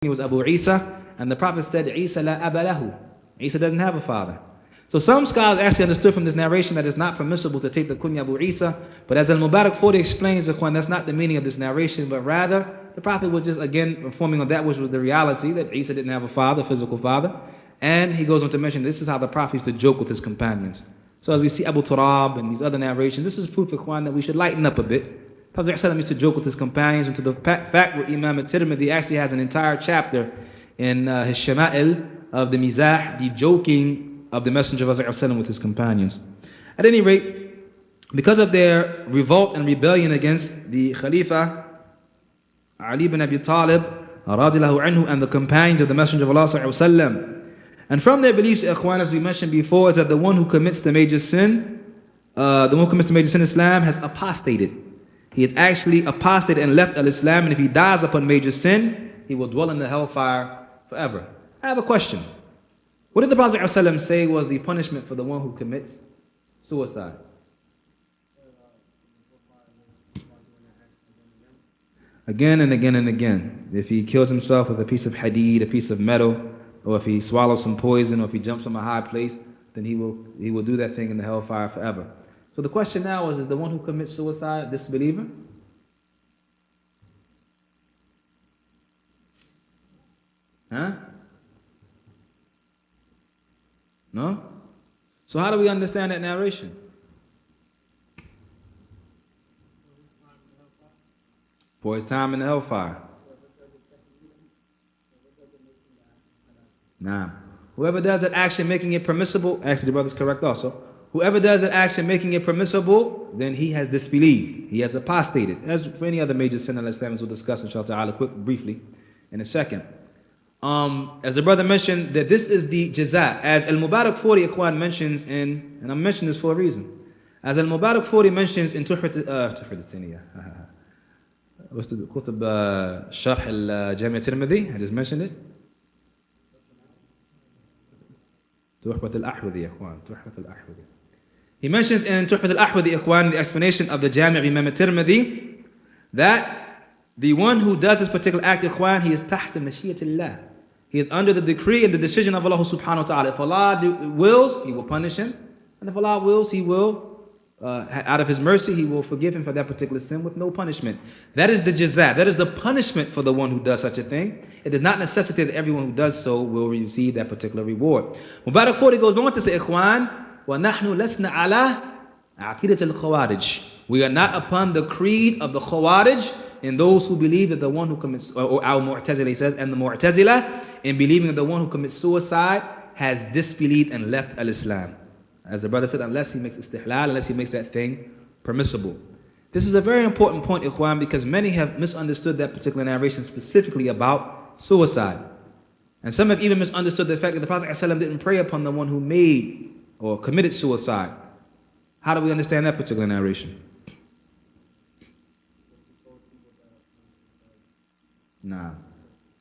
was Abu Isa, and the Prophet said, Isa la aba lahu. Isa doesn't have a father. So some scholars actually understood from this narration that it's not permissible to take the kunya Abu Isa, but as Al-Mubarak Fori explains, that's not the meaning of this narration, but rather the Prophet was just again informing on that which was the reality, that Isa didn't have a father, physical father, and he goes on to mention this is how the Prophet used to joke with his companions. So as we see Abu Turab and these other narrations, this is proof, Ikhwan, that we should lighten up a bit. Prophet ﷺ used to joke with his companions, and to the fact where Imam al-Tirmidhi actually has an entire chapter in his Shama'il of the Mizah, the joking of the Messenger of Allah ﷺ with his companions. At any rate, because of their revolt and rebellion against the Khalifa Ali ibn Abi Talib radiallahu anhu and the companions of the Messenger of Allah ﷺ, and from their beliefs, Ikhwan, as we mentioned before, is that the one who commits the major sin, Islam, has apostated. He has actually apostated and left al-Islam, and if he dies upon major sin, he will dwell in the hellfire forever. I have a question. What did the Prophet ﷺ say was the punishment for the one who commits suicide? Again and again and again. If he kills himself with a piece of hadid, a piece of metal, or if he swallows some poison, or if he jumps from a high place, then he will do that thing in the hellfire forever. So the question now is the one who commits suicide a disbeliever? Huh? No? So how do we understand that narration? For his time in the hellfire. Nah. Whoever does that action making it permissible, actually the brother's correct also. Whoever does that action making it permissible, then he has disbelieved. He has apostated. As for any other major sin, al-Islamists will discuss inshallah ta'ala briefly in a second. As the brother mentioned, that this is the jaza. As Al-Mubarak Fori Ikhwan mentions in, and I'm mentioning this for a reason. As Al-Mubarak Fori mentions in Tuhfat al-Siniyah. What's the Qutb Sharh al-Jami' al-Tirmidhi? I just mentioned it. Tuhfat al-Ahwadhi, Ikhwan. Tuhfat al-Ahwadhi. He mentions in Tuhfat al-Ahwadhi, Ikhwan, the explanation of the Jami' of Imam al-Tirmidhi, that the one who does this particular act, Ikhwan, he is tahta mashiyatillah. He is under the decree and the decision of Allah subhanahu wa ta'ala. If Allah wills, He will punish him. And if Allah wills, He will, out of His mercy, He will forgive him for that particular sin with no punishment. That is the jaza. That is the punishment for the one who does such a thing. It does not necessitate that everyone who does so will receive that particular reward. Mubarak Fori goes on to say, Ikhwan, وَنَحْنُ لَسْنَا عَلَىٰ عَقِيدَةِ الْخَوَارِجِ. We are not upon the creed of the Khawaarij, and those who believe that the one who commits, or our Mu'tazila, he says, and the Mu'tazila, in believing that the one who commits suicide has disbelieved and left al-Islam. As the brother said, unless he makes istihlal, unless he makes that thing permissible. This is a very important point, Ikhwan, because many have misunderstood that particular narration specifically about suicide. And some have even misunderstood the fact that the Prophet ﷺ didn't pray upon the one who made or committed suicide. How do we understand that particular narration? Nah.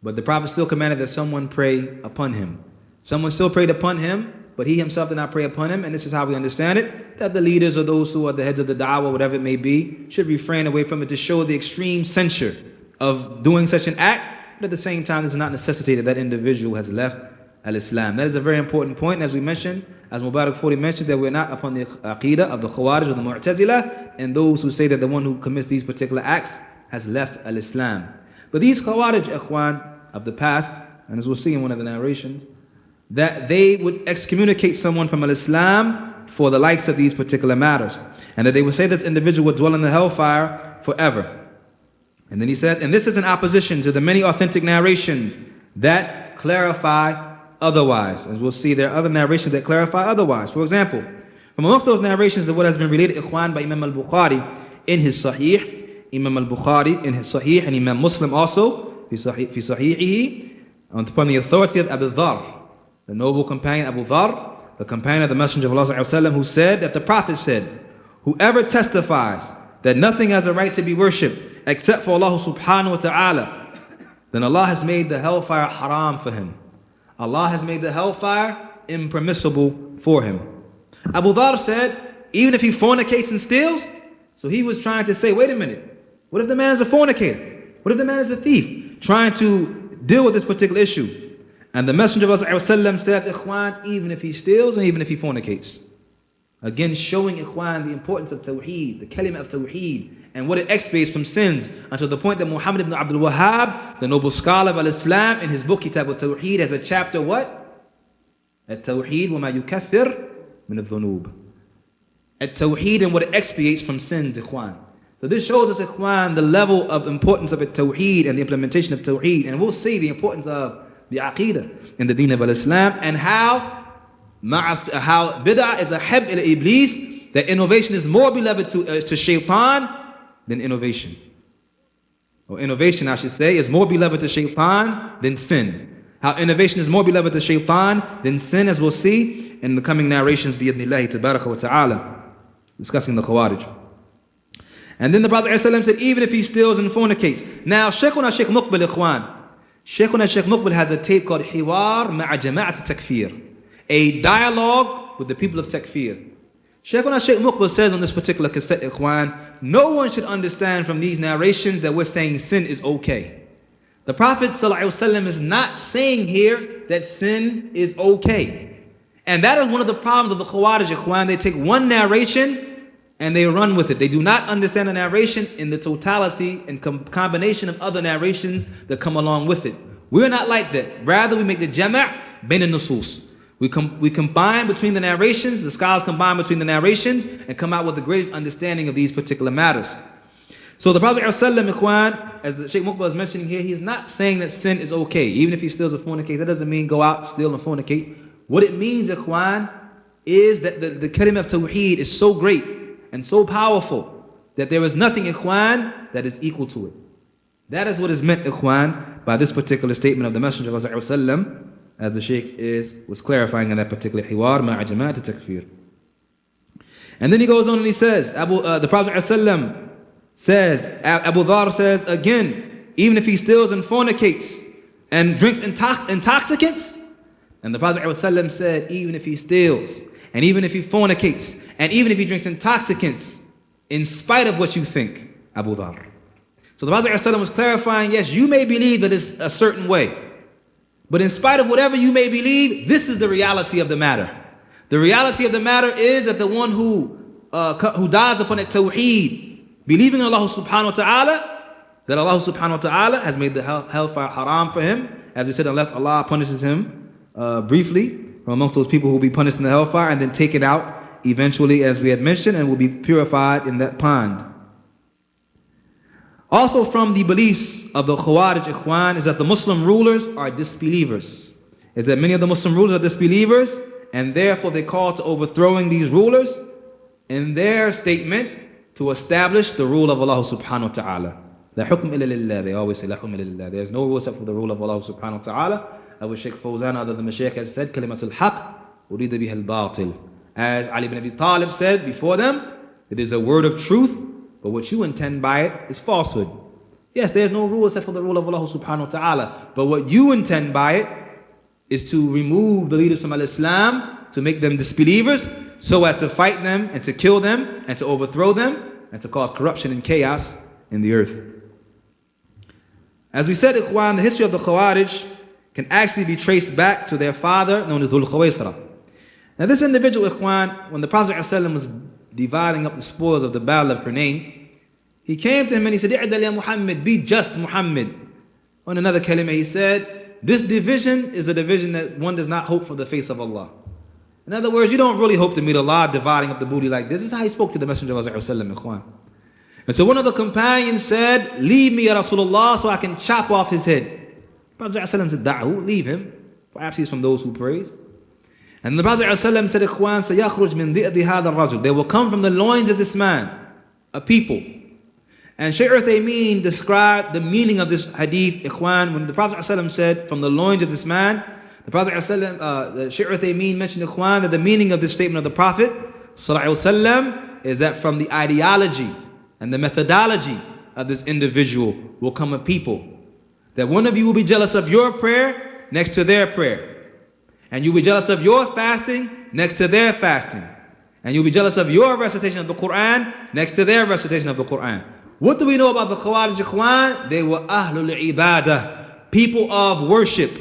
But the Prophet still commanded that someone pray upon him. Someone still prayed upon him, but he himself did not pray upon him. And this is how we understand it, that the leaders or those who are the heads of the da'wah, whatever it may be, should refrain away from it to show the extreme censure of doing such an act. But at the same time, it's not necessitated that individual has left al-Islam. That is a very important point. And as we mentioned, as Mubarak Fori mentioned, that we're not upon the aqidah of the Khawaarij or the Mu'tazila, and those who say that the one who commits these particular acts has left al-Islam. But these Khawaarij, Ikhwan, of the past, and as we'll see in one of the narrations, that they would excommunicate someone from al-Islam for the likes of these particular matters. And that they would say this individual would dwell in the hellfire forever. And then he says, and this is in opposition to the many authentic narrations that clarify otherwise. As we'll see, there are other narrations that clarify otherwise. For example, from amongst those narrations of what has been related, Ikhwan, by Imam al-Bukhari in his Sahih, Imam al-Bukhari in his Sahih, and Imam Muslim also, fi Sahihihi, upon the authority of Abu Dhar, the noble companion Abu Dhar, the companion of the Messenger of Allah, who said that the Prophet said, whoever testifies that nothing has a right to be worshipped except for Allah subhanahu wa ta'ala, then Allah has made the hellfire haram for him. Allah has made the hellfire impermissible for him. Abu Dhar said, even if he fornicates and steals, so he was trying to say, wait a minute, what if the man is a fornicator? What if the man is a thief? Trying to deal with this particular issue. And the Messenger of Allah said, Ikhwan, even if he steals and even if he fornicates. Again, showing Ikhwan the importance of Tawheed, the kalima of Tawheed, and what it expiates from sins, until the point that Muhammad ibn Abdul Wahhab, the noble scholar of al-Islam, in his book Kitab al-Tawheed, has a chapter, what? At-Tawheed wa ma yukaffir min al-dhunub. At-Tawheed and what it expiates from sins, Ikhwan. So this shows us, Ikhwan, the level of importance of At-Tawheed and the implementation of Tawheed. And we'll see the importance of the Aqidah in the Deen of al-Islam, and how bid'ah is a hab ila iblis, that innovation is more beloved to shaitan than innovation. Or innovation, I should say, is more beloved to shaitan than sin. How innovation is more beloved to shaitan than sin, as we'll see in the coming narrations, bi'idhnillahi tabaraka wa ta'ala, discussing the Khawaarij. And then the Prophet ﷺ said, even if he steals and fornicates. Now, Shaykhuna Shaykh Muqbil, Ikhwan, Shaykhuna Shaykh Muqbil has a tape called Hiwar Ma'a Jama'at Takfir, a dialogue with the people of Takfir. Shaykhuna Shaykh Muqbil says on this particular cassette, Ikhwan, no one should understand from these narrations that we're saying sin is okay. The Prophet ﷺ is not saying here that sin is okay. And that is one of the problems of the Khawaarij, Ikhwan. They take one narration and they run with it. They do not understand the narration in the totality and combination of other narrations that come along with it. We're not like that. Rather, we make the jama' bain al-nusus. We combine between the narrations, the scholars combine between the narrations, and come out with the greatest understanding of these particular matters. So the Prophet ﷺ, Ikhwan, as the Shaykh Muqbil is mentioning here, he's not saying that sin is okay, even if he steals or fornicates. That doesn't mean go out, steal, and fornicate. What it means, Ikhwan, is that the kalima of Tawheed is so great and so powerful that there is nothing, Ikhwan, that is equal to it. That is what is meant, Ikhwan, by this particular statement of the Messenger of Allah ﷺ, as the Shaykh was clarifying in that particular hiwar, ma'a jama'at takfir. And then he goes on and he says, the Prophet ﷺ says, Abu Dhar says, again, even if he steals and fornicates and drinks intoxicants, and the Prophet ﷺ said, even if he steals, and even if he fornicates, and even if he drinks intoxicants, in spite of what you think, Abu Dhar. So the Prophet ﷺ was clarifying, yes, you may believe that it's a certain way, but in spite of whatever you may believe, this is the reality of the matter. The reality of the matter is that the one who dies upon a tawheed, believing in Allah subhanahu wa ta'ala, that Allah subhanahu wa ta'ala has made the hellfire haram for him, as we said, unless Allah punishes him briefly from amongst those people who will be punished in the hellfire and then taken out eventually, as we had mentioned, and will be purified in that pond. Also from the beliefs of the Khawaarij, Ikhwan, is that the Muslim rulers are disbelievers. Is that many of the Muslim rulers are disbelievers, and therefore they call to overthrowing these rulers in their statement to establish the rule of Allah subhanahu wa ta'ala. La hukm illa lillah. They always say la hukm illa lillah. There's no rule except for the rule of Allah subhanahu wa ta'ala. As Shaykh Fawzan, other than the Shaykh, have said, kalimatul haqq urida biha al-batil. As Ali ibn Abi Talib said before them, it is a word of truth, but what you intend by it is falsehood. Yes, there's no rule except for the rule of Allah subhanahu wa ta'ala, but what you intend by it is to remove the leaders from al-Islam, to make them disbelievers, so as to fight them and to kill them and to overthrow them and to cause corruption and chaos in the earth. As we said, Ikhwan, the history of the Khawarij can actually be traced back to their father, known as Dhul Khawaisra. Now this individual, Ikhwan, when the Prophet ﷺ was dividing up the spoils of the battle of Hunayn, he came to him and he said, "I'dal ya Muhammad, be just Muhammad." On another kalima he said, this division is a division that one does not hope for the face of Allah. In other words, you don't really hope to meet Allah dividing up the booty like this. This is how he spoke to the Messenger of Allah ﷺ, Ikhwan. And so one of the companions said, "Leave me, Ya Rasulullah, so I can chop off his head." Prophet ﷺ said, "Da'hu, leave him. Perhaps he's from those who praise." And the Prophet ﷺ said, "Ikhwan, sayakhruj min di'di hadha ar-rajul." They will come from the loins of this man, a people. And Shaykh Uthaymeen described the meaning of this hadith, Ikhwan, when the Prophet ﷺ said, "From the loins of this man," the Prophet ﷺ, Shaykh Uthaymeen mentioned, Ikhwan, that the meaning of this statement of the Prophet ﷺ is that from the ideology and the methodology of this individual will come a people. That one of you will be jealous of your prayer next to their prayer. And you'll be jealous of your fasting next to their fasting. And you'll be jealous of your recitation of the Quran next to their recitation of the Quran. What do we know about the Khawarij, Ikhwan? They were Ahlul Ibadah. people of worship.